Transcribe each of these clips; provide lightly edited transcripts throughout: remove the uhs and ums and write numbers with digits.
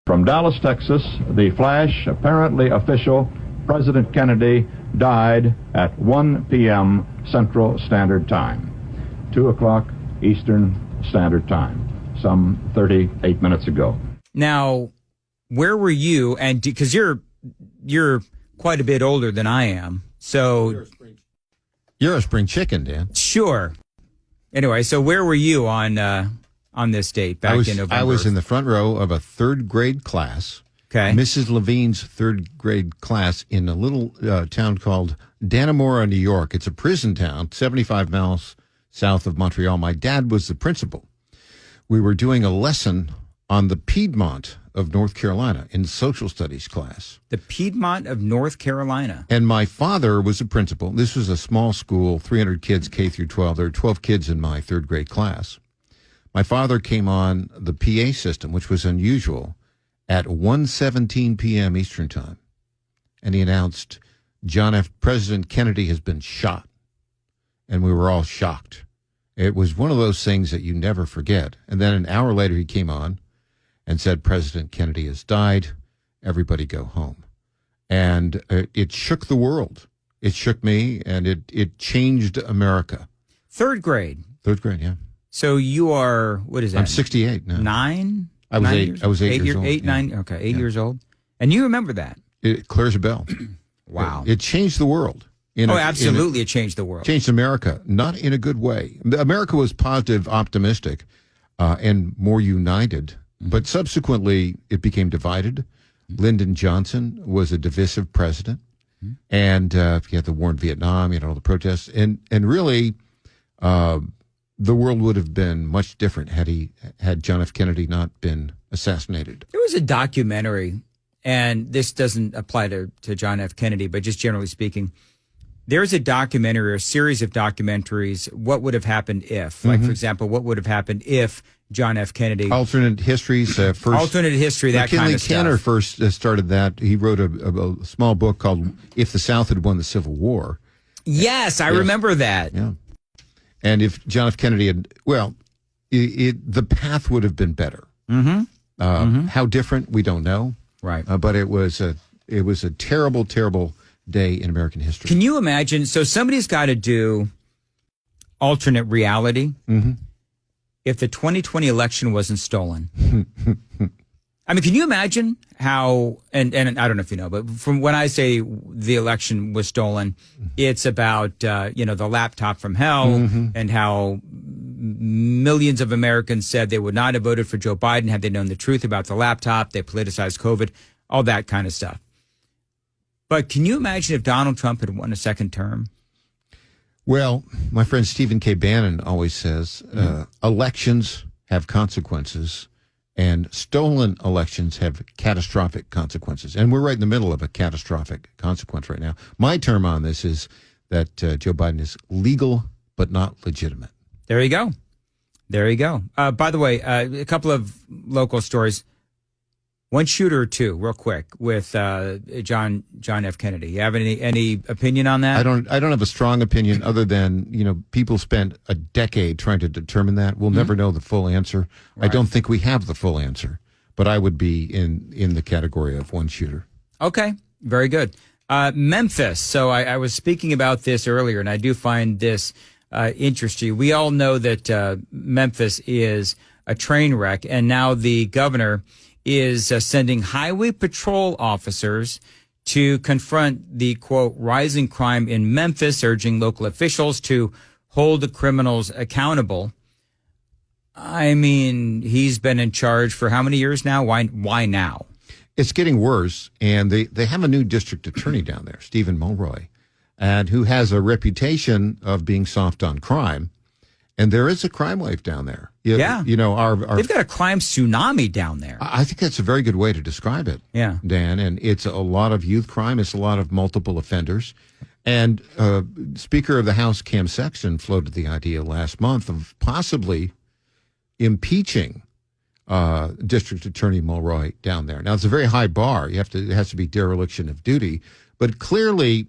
From Dallas, Texas, the flash, apparently official, President Kennedy died at 1 p.m. Central Standard Time, 2 o'clock Eastern Standard Time, some 38 minutes ago. Now, where were you? And because you're quite a bit older than I am, so you're a spring chicken, Dan. Sure. Anyway, so where were you on this date back in November? I was in the front row of a third grade class. Okay. Mrs. Levine's third grade class in a little town called Dannemora, New York. It's a prison town, 75 miles south of Montreal. My dad was the principal. We were doing a lesson on the Piedmont of North Carolina in social studies class. The Piedmont of North Carolina. And my father was a principal. This was a small school, 300 kids, K through 12. There were 12 kids in my third grade class. My father came on the PA system, which was unusual, at 1:17 p.m. Eastern Time. And he announced, President Kennedy has been shot. And we were all shocked. It was one of those things that you never forget. And then an hour later, he came on and said, President Kennedy has died. Everybody go home. And it shook the world. It shook me, and it changed America. Third grade. Third grade, yeah. So you are, what is that? I'm 68 now. 9? I was 8. I was 8 years old. 8, 9, okay, 8 years old. And you remember that? It clears a bell. Wow. It changed the world. Absolutely, it changed the world. Changed America, not in a good way. America was positive, optimistic, and more united. But subsequently, it became divided. Lyndon Johnson was a divisive president. And you had the war in Vietnam, you had all the protests. And really, the world would have been much different had John F. Kennedy not been assassinated. There was a documentary, and this doesn't apply to John F. Kennedy, but just generally speaking, there's a documentary or a series of documentaries, what would have happened if, like, for example, what would have happened if John F. Kennedy. Alternate histories. Alternate history, that kind of stuff. McKinley Kanner first started that. He wrote a small book called If the South Had Won the Civil War. Yes, I remember that. Yeah. And if John F. Kennedy had, the path would have been better. How different, we don't know. Right. But it was a terrible, terrible day in American history. Can you imagine? So somebody's got to do alternate reality if the 2020 election wasn't stolen. I mean, can you imagine how, and I don't know if you know, but from when I say the election was stolen, it's about, the laptop from hell and how millions of Americans said they would not have voted for Joe Biden had they known the truth about the laptop. They politicized COVID, all that kind of stuff. But can you imagine if Donald Trump had won a second term? Well, my friend Stephen K. Bannon always says elections have consequences and stolen elections have catastrophic consequences. And we're right in the middle of a catastrophic consequence right now. My term on this is that Joe Biden is legal but not legitimate. There you go. There you go. By the way, a couple of local stories. One shooter or two, real quick, with John F. Kennedy. You have any opinion on that? I don't have a strong opinion other than, people spent a decade trying to determine that. We'll never know the full answer. Right. I don't think we have the full answer, but I would be in the category of one shooter. Okay, very good. Memphis. So I was speaking about this earlier, and I do find this interesting. We all know that Memphis is a train wreck, and now the governor is sending highway patrol officers to confront the, quote, rising crime in Memphis, urging local officials to hold the criminals accountable. I mean, he's been in charge for how many years now? Why now? It's getting worse, and they have a new district attorney down there, Stephen Mulroy, and who has a reputation of being soft on crime. And there is a crime wave down there. Yeah. They've got a crime tsunami down there. I think that's a very good way to describe it, Dan. And it's a lot of youth crime. It's a lot of multiple offenders. And Speaker of the House, Cam Sexton, floated the idea last month of possibly impeaching District Attorney Mulroy down there. Now, it's a very high bar. It has to be dereliction of duty. But clearly,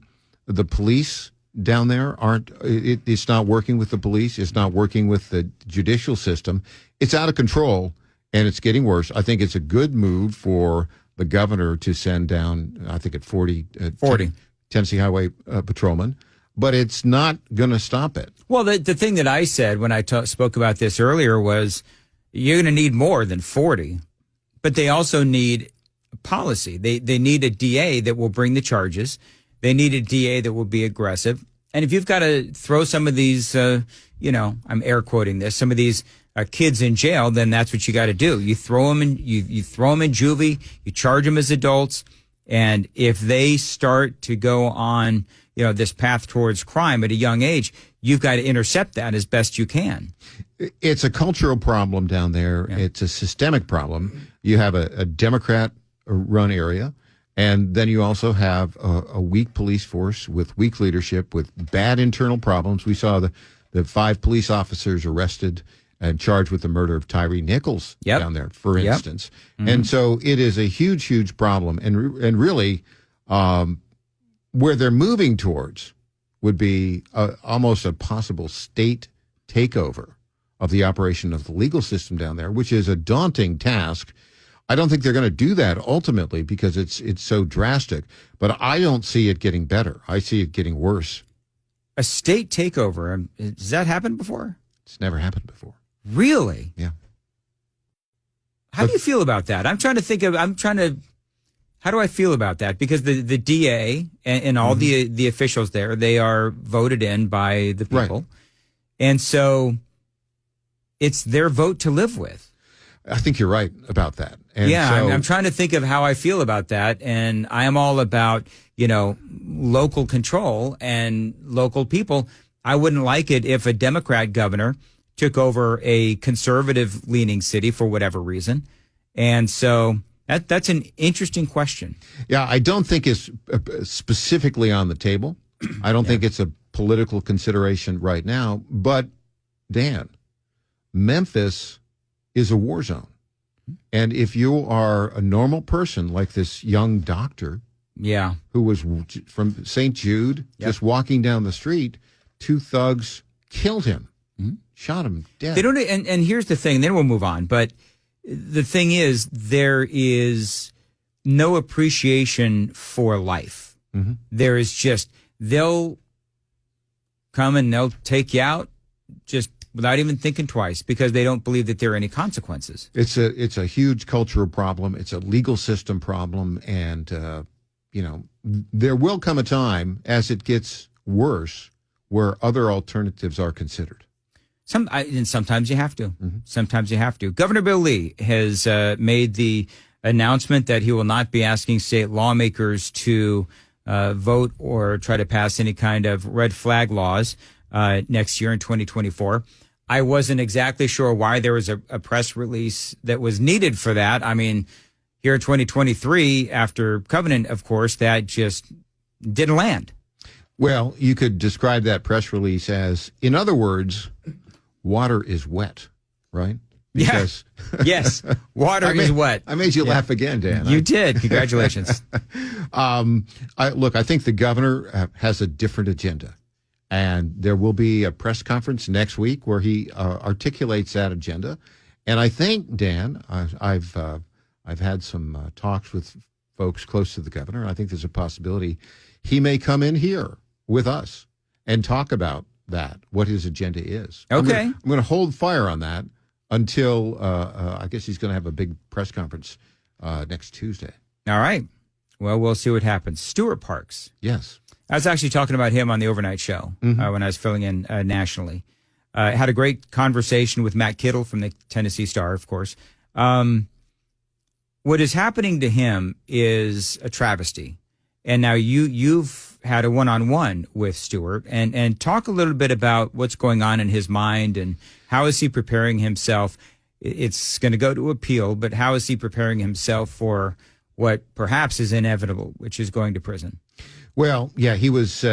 the police down there it's not working with the police. It's not working with the judicial system. It's out of control. and it's getting worse. I think it's a good move for the governor to send down, I think at 40. Tennessee Highway patrolmen, but it's not going to stop it. Well, the thing that I said when I spoke about this earlier was you're going to need more than 40, but they also need policy. They need a DA that will bring the charges. They need a DA that will be aggressive. And if you've got to throw some of these, I'm air quoting this, some of these kids in jail, then that's what you got to do. You throw them in, you throw them in juvie, you charge them as adults. And if they start to go on, this path towards crime at a young age, you've got to intercept that as best you can. It's a cultural problem down there. Yeah. It's a systemic problem. You have a Democrat-run area, and then you also have a weak police force with weak leadership, with bad internal problems. We saw the 5 police officers arrested and charged with the murder of Tyree Nichols down there, for instance. Mm-hmm. And so it is a huge, huge problem. And really, where they're moving towards would be almost a possible state takeover of the operation of the legal system down there, which is a daunting task. I don't think they're going to do that ultimately because it's so drastic. But I don't see it getting better. I see it getting worse. A state takeover, has that happened before? It's never happened before. Really? Yeah. How do you feel about that? how do I feel about that? Because the DA and all the officials there, they are voted in by the people. Right. And so it's their vote to live with. I think you're right about that. And yeah, so, I'm trying to think of how I feel about that. And I am all about, local control and local people. I wouldn't like it if a Democrat governor took over a conservative leaning city for whatever reason. And so that's an interesting question. Yeah, I don't think it's specifically on the table. I don't think it's a political consideration right now. But, Dan, Memphis is a war zone. And if you are a normal person like this young doctor who was from St. Jude, just walking down the street, 2 thugs killed him. Shot him dead. They don't, and here's the thing, then we'll move on. But the thing is, there is no appreciation for life. Mm-hmm. There is just, they'll come and they'll take you out just without even thinking twice because they don't believe that there are any consequences. It's a huge cultural problem. It's a legal system problem. And, there will come a time as it gets worse where other alternatives are considered. And sometimes you have to. Mm-hmm. Sometimes you have to. Governor Bill Lee has made the announcement that he will not be asking state lawmakers to vote or try to pass any kind of red flag laws next year in 2024. I wasn't exactly sure why there was a press release that was needed for that. I mean, here in 2023, after Covenant, of course, that just didn't land. Well, you could describe that press release as, in other words, water is wet, right? Because yes, water is wet. I made you laugh again, Dan. You did. Congratulations. I think the governor has a different agenda. And there will be a press conference next week where he articulates that agenda. And I think, Dan, I've had some talks with folks close to the governor. And I think there's a possibility he may come in here with us and talk about that, what his agenda is. Okay. I'm going to hold fire on that until I guess he's going to have a big press conference next Tuesday. All right. Well, we'll see what happens. Stuart Parks. Yes. I was actually talking about him on the overnight show when I was filling in nationally. Had a great conversation with Matt Kittle from the Tennessee Star, of course. What is happening to him is a travesty. And now you've had a one-on-one with Stuart and talk a little bit about what's going on in his mind and how is he preparing himself. It's going to go to appeal, but how is he preparing himself for what perhaps is inevitable, which is going to prison? Well, yeah, he was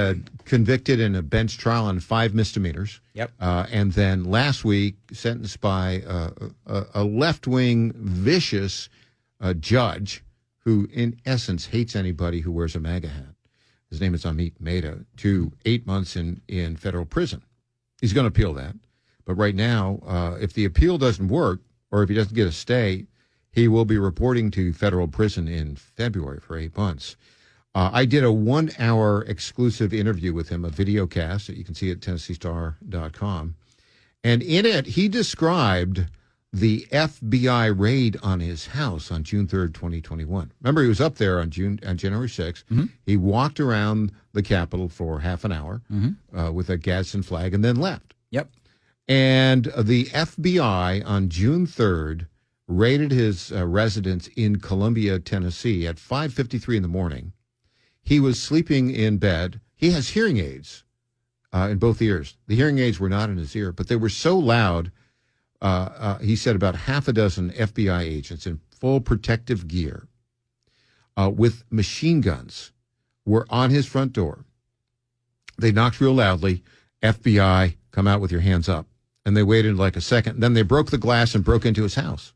convicted in a bench trial on 5 misdemeanors. Yep. And then last week sentenced by a left-wing, vicious judge who, in essence, hates anybody who wears a MAGA hat. His name is Amit Mehta, to 8 months in federal prison. He's going to appeal that. But right now, if the appeal doesn't work, or if he doesn't get a stay, he will be reporting to federal prison in February for 8 months. I did a 1-hour exclusive interview with him, a video cast that you can see at TennesseeStar.com. And in it, he described the FBI raid on his house on June 3rd, 2021. Remember, he was up there on January 6th. Mm-hmm. He walked around the Capitol for half an hour with a Gadsden flag and then left. Yep. And the FBI on June 3rd raided his residence in Columbia, Tennessee at 5:53 in the morning. He was sleeping in bed. He has hearing aids in both ears. The hearing aids were not in his ear, but they were so loud, he said about half a dozen FBI agents in full protective gear with machine guns were on his front door. They knocked real loudly, FBI, come out with your hands up. And they waited like a second. Then they broke the glass and broke into his house.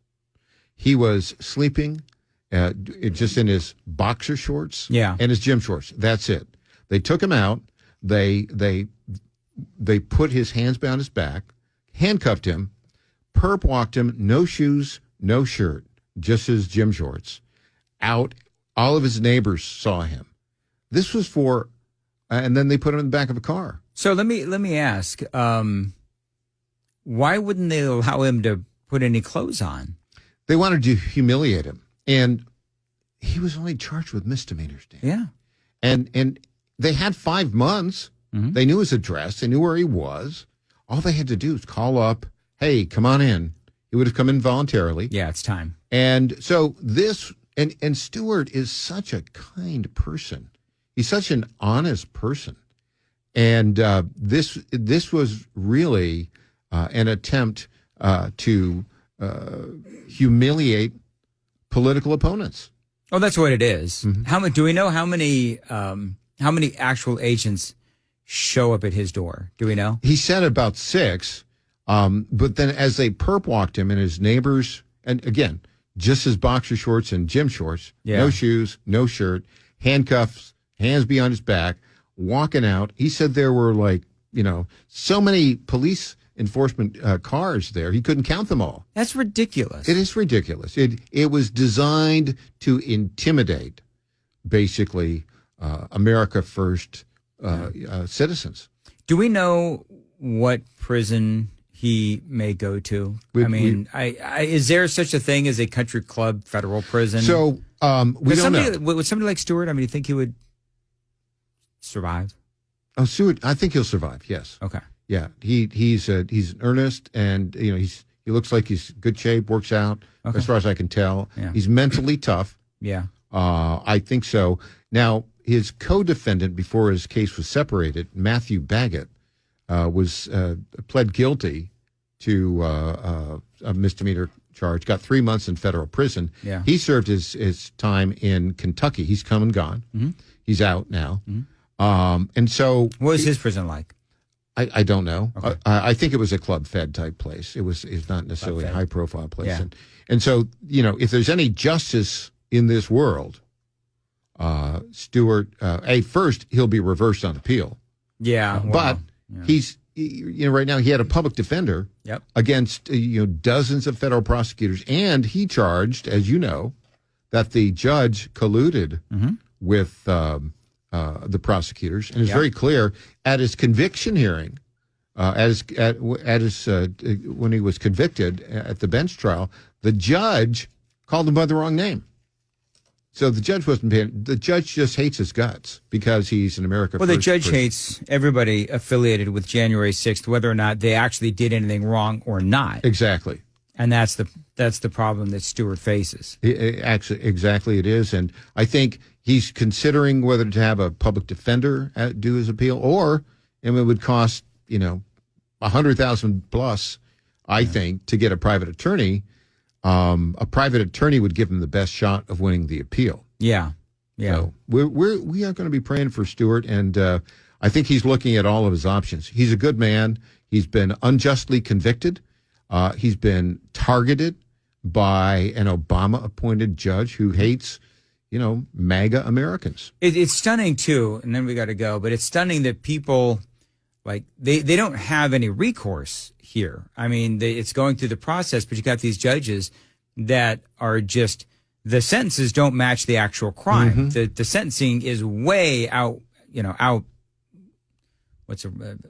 He was sleeping just in his boxer shorts and his gym shorts. That's it. They took him out. They put his hands behind his back, handcuffed him, perp walked him, no shoes, no shirt, just his gym shorts, out. All of his neighbors saw him. This was for, and then they put him in the back of a car. So let me ask, why wouldn't they allow him to put any clothes on? They wanted to humiliate him, and he was only charged with misdemeanors, Dan. Yeah. And they had 5 months. Mm-hmm. They knew his address. They knew where he was. All they had to do was call up, hey, come on in. He would have come in voluntarily. Yeah, it's time. And so this, and Stewart is such a kind person. He's such an honest person. And this was really an attempt to humiliate political opponents. Oh, that's what it is. Mm-hmm. Do we know how many actual agents show up at his door? Do we know? He said about 6, but then as they perp walked him and his neighbors, and again, just his boxer shorts and gym shorts, no shoes, no shirt, handcuffs, hands behind his back, walking out. He said there were so many police enforcement cars there. He couldn't count them all. That's ridiculous. It is ridiculous. It was designed to intimidate, basically, America First citizens. Do we know what prison he may go to? Is there such a thing as a country club federal prison? So we don't know. Would somebody like Stewart, do you think he would survive? Oh, Stewart, I think he'll survive. Yes. Okay. Yeah, he's an earnest, and he looks like he's in good shape, works out, as far as I can tell. Yeah. He's mentally tough. Yeah. I think so. Now, his co-defendant before his case was separated, Matthew Baggett, was pled guilty to a misdemeanor charge, got 3 months in federal prison. Yeah. He served his time in Kentucky. He's come and gone. Mm-hmm. He's out now. Mm-hmm. And so... What was his prison like? I don't know. Okay. I think it was a Club Fed type place. It's not necessarily a high profile place. Yeah. And so, if there's any justice in this world, Stewart, first he'll be reversed on appeal. Yeah. But he's, right now he had a public defender against, dozens of federal prosecutors. And he charged, as you know, that the judge colluded with the prosecutors, and it's very clear at his conviction hearing, when he was convicted at the bench trial, the judge called him by the wrong name. So the judge wasn't paying. The judge just hates his guts because he's an America. Well, the judge hates everybody affiliated with January 6th, whether or not they actually did anything wrong or not. Exactly. And that's the problem that Stewart faces. Exactly, it is, and I think he's considering whether to have a public defender do his appeal, and it would cost $100,000 plus, I think, to get a private attorney. A private attorney would give him the best shot of winning the appeal. Yeah. So we are going to be praying for Stewart, and I think he's looking at all of his options. He's a good man. He's been unjustly convicted. He's been targeted by an Obama-appointed judge who hates, MAGA Americans. It's stunning, too, and then we got to go, but it's stunning that people Like they don't have any recourse here. I mean, it's going through the process, but you got these judges that are just, the sentences don't match the actual crime. The sentencing is way out,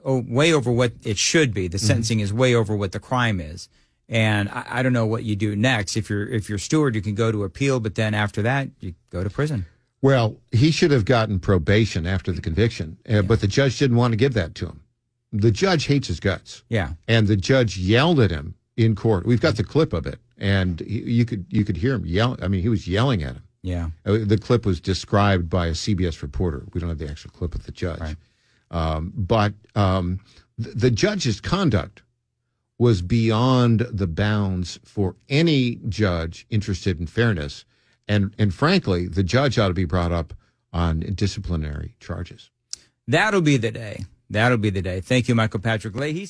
way over what it should be. The sentencing is way over what the crime is. And I don't know what you do next. If you're Stewart, you can go to appeal, but then after that, you go to prison. Well, he should have gotten probation after the conviction, but the judge didn't want to give that to him. The judge hates his guts. Yeah. And the judge yelled at him in court. We've got the clip of it, and you could hear him yell. I mean, he was yelling at him. Yeah. The clip was described by a CBS reporter. We don't have the actual clip of the judge. Right. But the judge's conduct was beyond the bounds for any judge interested in fairness. And frankly, the judge ought to be brought up on disciplinary charges. That'll be the day. That'll be the day. Thank you, Michael Patrick Leahy.